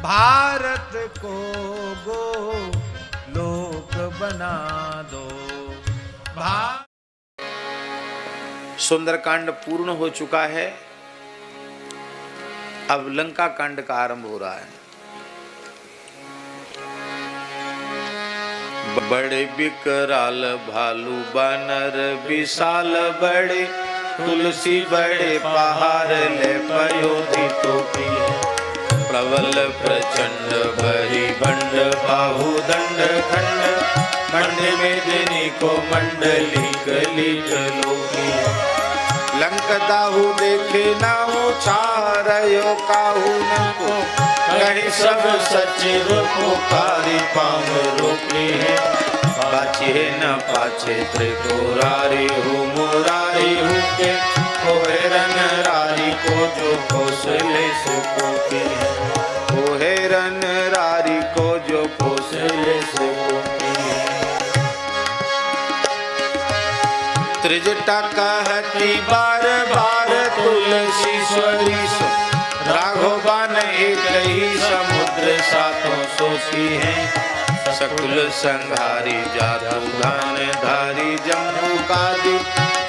भारत को गो लोक बना दो। सुंदरकांड पूर्ण हो चुका है। अब लंका कांड का आरंभ हो रहा है। बड़े विकराल भालू बानर विशाल बड़े, तुलसी बड़े पहाड़ ले पयोधी टोपी। प्रबल प्रचंड भरी बंड बाहु दंड खंड, मंड में देनी को मंडली कलित लोकी। लंक दाहु देखे नाहु छारयो काहू नको, कहीं सब सचिव पुकारी पाम रोके है। पाछे न पाछे त्रिपुरारी हूँ मुरारी हूँ के, कोहे रन रारी को जो कौशले सुको के। कोहे रन रारी को जो कौशले सुको के। त्रिजटा कहती बार बार तुलसी स्वरी सो, राघवान एक ही समुद्र सातों सोती है। सकुल संहारी जादू धान धारी जम्बू काली,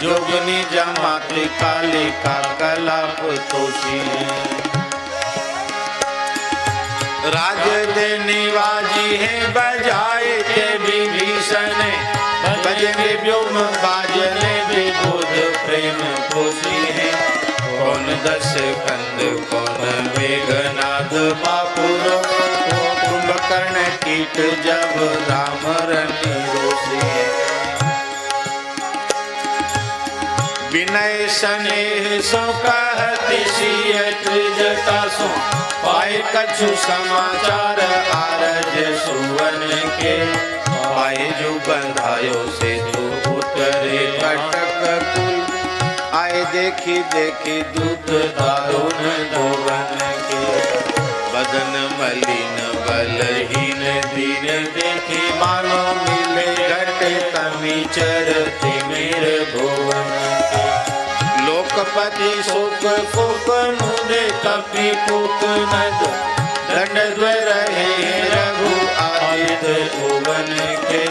जोगनी जमाती काली का कलाप तोषी है। राज देनी बाजी है बजाए के विभीषण, बजने व्योम बाजने विबुध प्रेम पोषी है। कौन दस कंद कौन मेघनाद बापुरो, कुंभकर्ण कीट जब राम रनि रोषी। विनय स्नेह सो कहती सिय त्रिजटा सो, पाए कछु समाचार आरज सुवन के। पाए जो बंधायो से तू उतरे कटक कुल, आए देखी देखी दूत दारुण दोवन के। बदन मलिन बलहीन दीन देखी, मानो मिले घटे तमी चरते मेर भुवन के। लोकपति शोक कोक मुदे कपि कुक नद, दंड रहे रघु आदित भुवन के।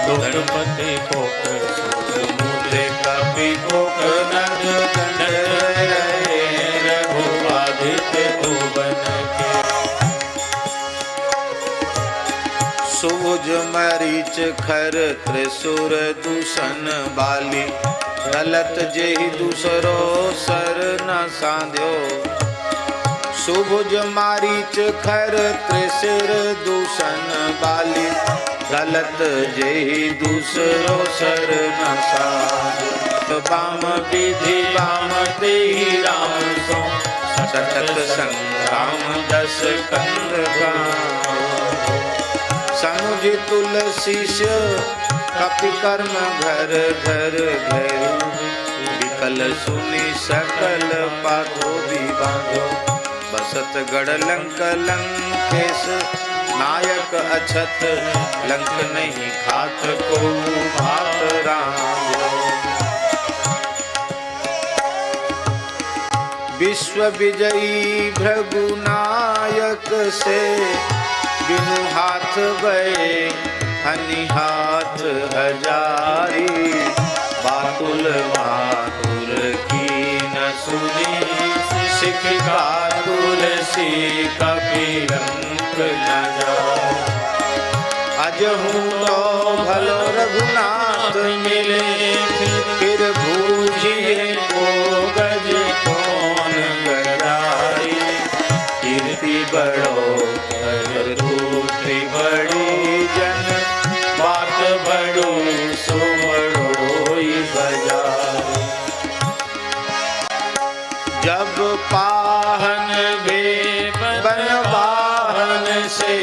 लोकपति कोक शोक मुदे कपि कुक नद, दंड रहे रघु आदित भुवन के। सूज मरीच खर त्रिशूर दूषण बाली, गलत जेहि दूसरो सर न साध्यो। सुभुज मारीच खर त्रिशूर दूषण बाली, गलत जेहि दूसरो सर न साध्यो। बाम विधि बाम देहि राम सो, सतत संग्राम दस कंद का। सनुज तुलसी कपि कर्म घर घर घेरू, विकल सुनी सकल पाथो भी बांधो। बसत गढ़ लंक लंकेश नायक अछत, लंक नहीं खात को भात राम। विश्व विजयी भृगु नायक से, बिनु हाथ बहे हनि हाथ हजारी। बातुल मातुल की न सुनी, सिख का तुलसी कपि अंक न जाए। अजहू तो भलो रघुनाथ मिले, फिर बूझिए को गज कौन गजाई। कीर्ति बढ़ो बड़ी जन, बात बड़ो सो बड़ोई बजाए। जब पाहन वे बन वाहन से,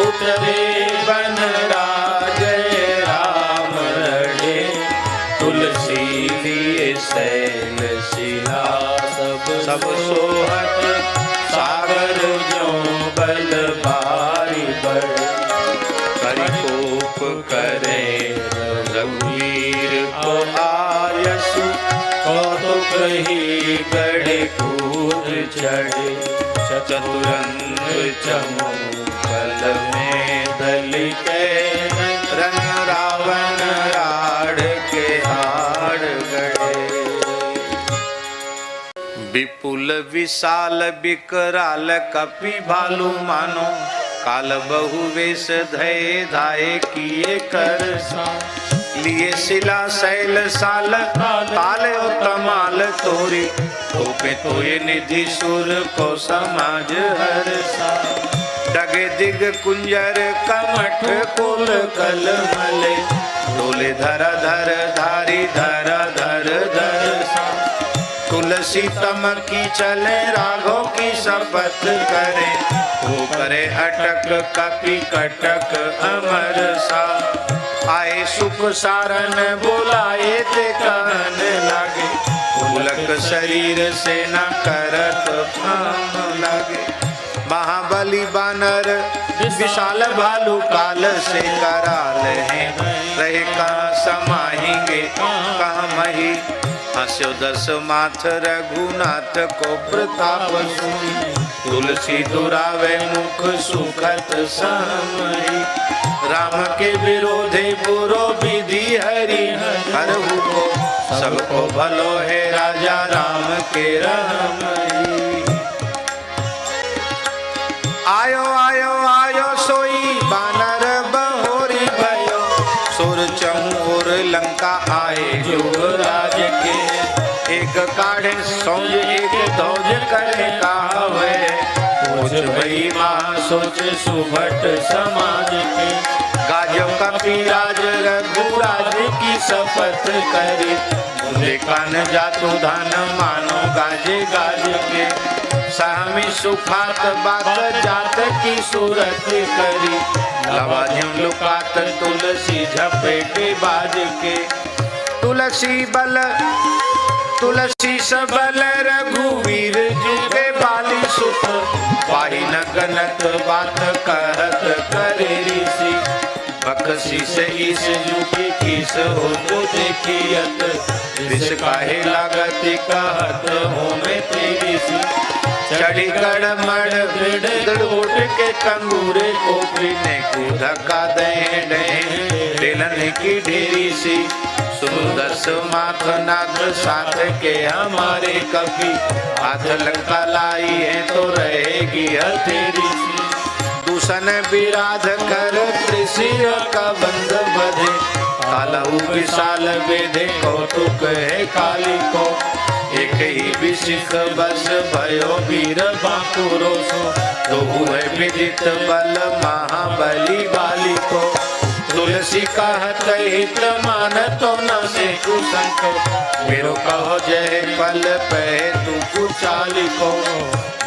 उतरे बन राजे राम रड़े। तुलसी लिए सैल शिला सब सोहत, सागर जो बल भारी बड़े। परिकोप करे रघुवीर को आयसु, कौतुक ही गढ़ कूद चढ़े। चतुरंग चमू कल में दल के रंग रावण राड़ के हाड़ गए। विपुल विशाल विकराल कपि भालू मानो काल बहु वेश धय धाये किए कर लिए शिला शैल साल ताल तमाल तोरी तोपे तोये निधि सुर को समाज हर्षा। डगे दिग कुंजर कमठ कुल कल मले डोले धर धर धारी धर धर धर सा। तुलसी तम की चले राघव की शपथ करे वो करे अटक कपि कटक अमर सा। आए सुख सारन बुलाए ते कहन लागे पुलक शरीर से न करत फाम लागे। महाबली बानर विशाल भालू काल से कराल हैं रहे कहाँ समाहिंगे कहाँ मही। हंस्यो दस माथ रघुनाथ को प्रताप सुनी तुलसी दुरावे मुख सुखत समई। राम के विरोधे बुरो विधि हरि हरहु को सबको भलो है राजा राम के रहमई। आयो आयो आयो सोई बानर बहोरी भयो सुर चमूर लंका आए युवराज के। एक काढ़े सौज एक धौज करे कावे सोच भई महा सोच सुभट समाज के। गाजो कपिराज रघुराज की शपथ करी मुझे कान जातु धन मानो गाजे गाज के। सहमी सुखात बात जात की सूरत करी लवाज्यों लुकात तुलसी झपेटे बाज के। तुलसी बल तुलसी सबल रघुवीर जुगे बाली सुत पाही न गनत बात कहत करे ऋषि। बकसी से इस जुगे किस हो तो देखियत विष काहे लागत कहत हो में तेरी सी। चढ़ी गड़ मड़ बिड़ उठ के कंगूरे को पीने को धक्का दे दिलन की ढेरी सी। सुदस माथ नाथ साथ के हमारे कभी हाथ लंका लाई है तो रहेगी हथेरी सी। दूषण विराध कर त्रिशिर का बंद बधे कालहु विशाल बेधे कौतुक है काली को। एक ही विशिख बस भयो वीर बाकुरो सो तो है विदित बल महाबली बाली को। तुलसी कहत हित मान तो न से कुशंक मेरो कहो जय पल पै तू कुचाली को।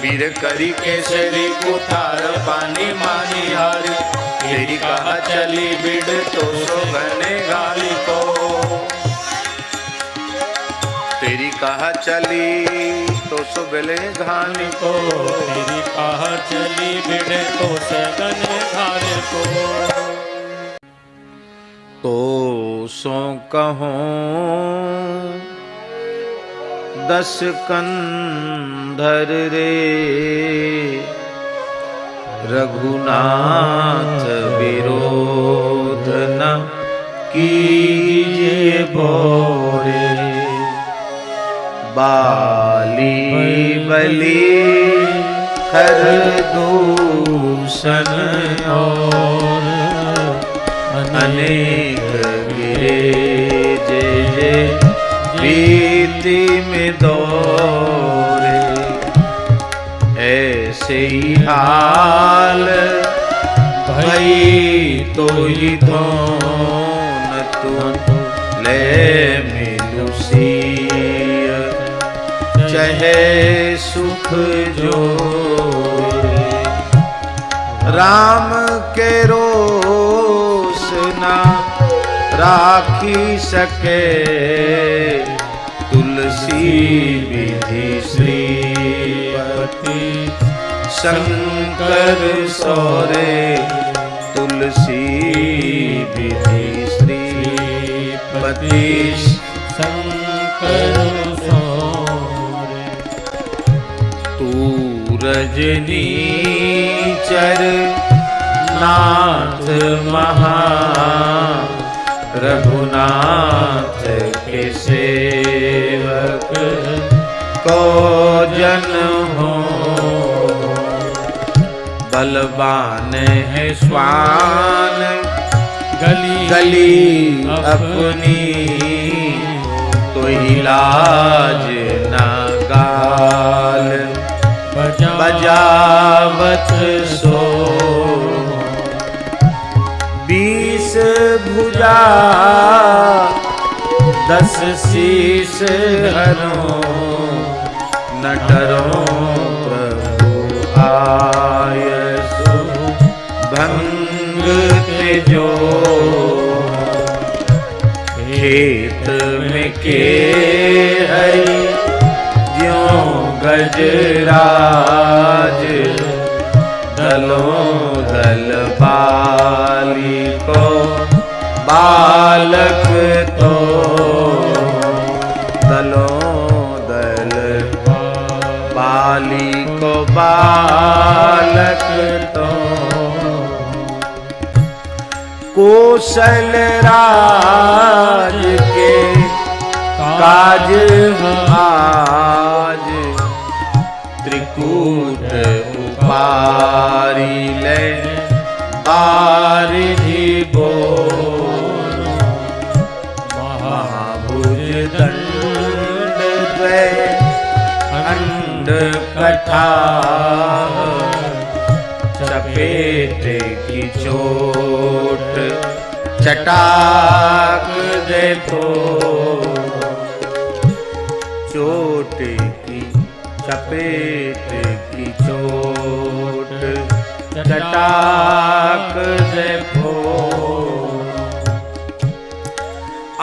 वीर करी केसरी कुठार पानी मानी हारी तेरी कहा चली बिड़ तो सो घने गाली को। तेरी कहा चली तो सो बेले घानी को। तेरी कहा चली बिड़ तो सगन घाले को। तो सो कहो दस कंधर रे रघुनाथ विरोध न कीजिए बोरे। बाली बलि खर दूषण और अनेक गिरे जय जय प्रीति में दौरे। ऐसे ही हाल भई तो ही धोन तू ले मिलुसी चाहे सुख जोरे। राम के रोष ना राखी सके तुलसी विधि श्रीपति शंकर सौरे। तुलसी विधि श्रीपति शंकर सौरे। तू रजनीचर नाथ महा रघुनाथ के सेवक को जन हो। बलवान है स्वान गली गली अपनी, तो इलाज न गाल बजावत सो। 20 भुजा 10 शीस हरो, न डरो प्रभु आयसु भंग तेजो। खेत में के हरि ज्यों गजराज, दलों दल बाली को बालक तो। दलों दल बाली को बालक तो। कौशल राज के काज आज, त्रिकूट उपारी ले बारिधि बोल। महाभुज दंड द्वय अंड कथा, चपेट की चोट चटाक दे तो। चोट की चपेट की चोट चटाक दे फो।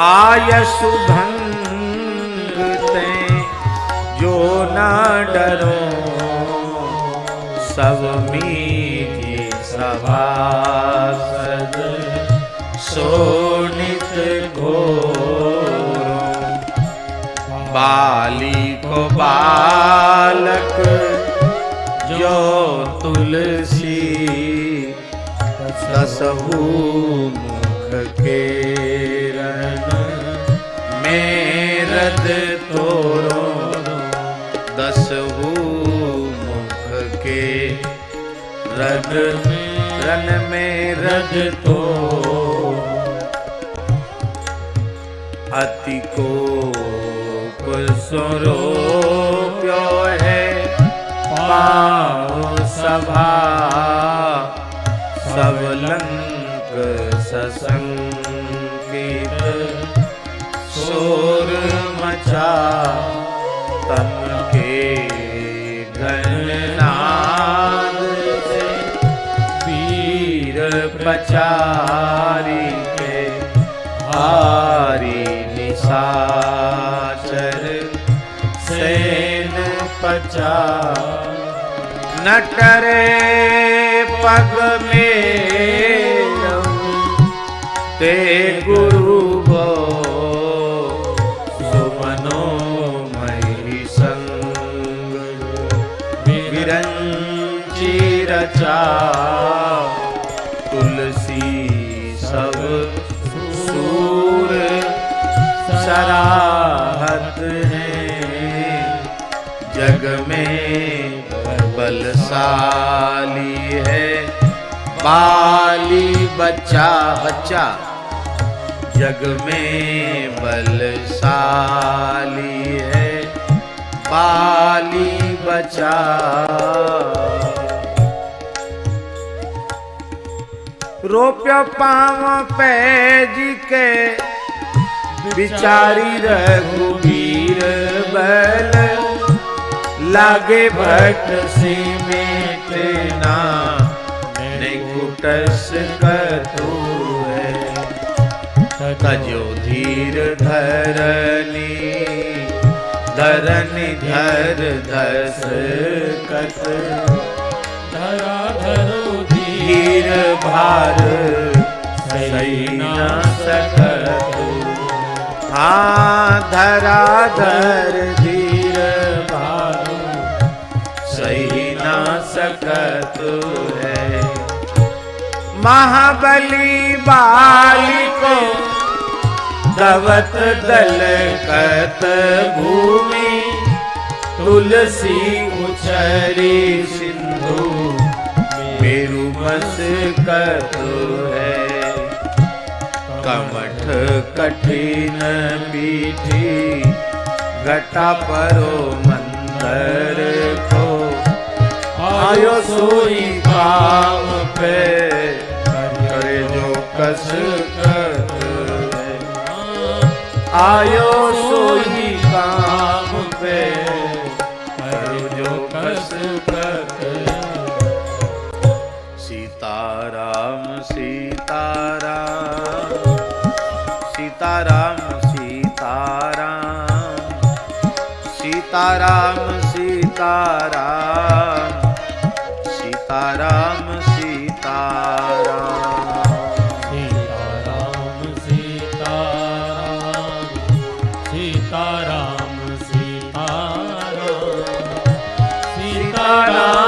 आयसु भंग ते जो न डरो, सब मीठी सभासद सोनित घोर। बाली को बालक जो तुलसी, दसहु मुख के रन में रद तोरो। 10हु मुख के रन में रद तो। अति को सुरो प्यो है पाओ सभा, सब लंक ससंकित शोर मचा। तम के गणनाद से वीर पचारी के हारी निशाचर सेन पचा। न करे पग में ते गुरु गो, सुमनो मही संग विरंची रचा। तुलसी सब सूर सराहत हैं, जग में बलशाली है बाली बच्चा। बच्चा जग में बलशाली है बाली बच्चा। रोप्य पाँव पैज के बिचारी रघुबीर बल। लागे भट सिमेटना कुटस कतु है। तजो धीर धरनी धरनी धर दस कत। धरा धरो धीर भार सही न सकतु। हाँ धरा धर धीर भार सही न है। महाबली बाली को दवत दलकत भूमि, तुलसी उछरी सिंधु मेरु मस्कत है। कमठ कठिन पीठी घटा परो मंदर को, आयो सोई काम पे करे जो कस करत है। आयो सोई काम पे करो जो कस करत है। सीताराम सीताराम सीताराम सीताराम सीताराम सीताराम सीताराम सीताराम सीताराम सीताराम सीताराम